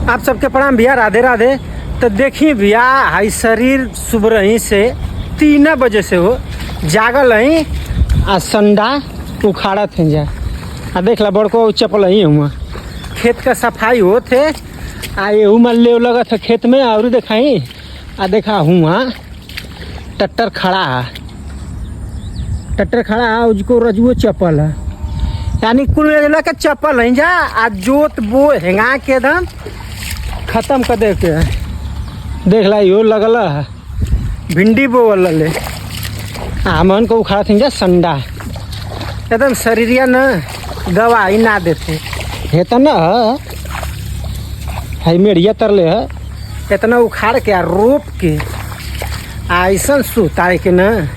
आप सबके प्रणाम भैया, राधे राधे। तो देखिए भैया, हाई शरीर सुबह ही से 3 बजे से हो जागल ही आ संडा उखाड़ा थे जा आ देख ला बड़को चपल ही हुआ खेत का सफाई हो थे आ ये में ले लगा था खेत में और दिखाई आ देखा हुआ ट्रैक्टर खड़ा है उसको रजुओ चप्पल है यानी कुल का चप्पल है जा आ जोत बो हेंगा के एकदम खत्म कर दे के देख ला यो लगल है भिंडी बोल ले हमन को उखाड़ा थी जा संडा एकदम शरीरिया न गवाही ना देते है तो न है मेढ़िया तरले है इतना उखाड़ के आ रोप के ऐसा सुताए के न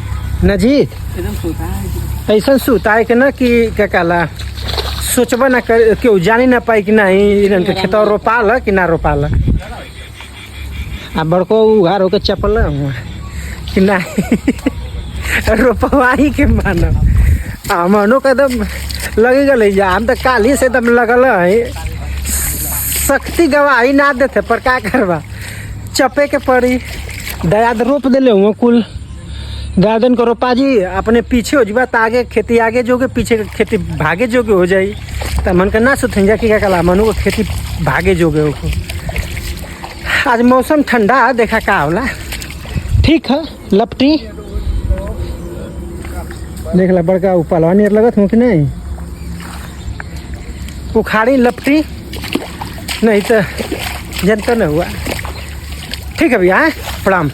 जी ऐसा सुताए के न कि क्या कहला सोचबा ना कर क्यों जानी ना पाई कि नहीं इनके खेत रोपाल कि ना रोपाल आ बड़को उघार होके चपल कि नहीं रोपवाही के मानो मनो का एकदम लगे गल हम तो काली से एकदम लगल है शक्ति गवाही ना देते पर क्या करवा चपे के पड़ी दयाद रोप दिले हुआ कुल गार्डन को रोपा जी अपने पीछे हो जाए तो आगे खेती आगे जोगे पीछे खेती भागे जोगे हो जाए तो मन का ना सोचें जा कि क्या कला मनु को खेती भागे जोगे हो। आज मौसम ठंडा देखा का होला ठीक है लपटी देख ला बड़का उपलवा नियर लगत हूँ कि नहीं उखाड़ी लपटी नहीं तो जनता न हुआ ठीक है भैया प्रणाम।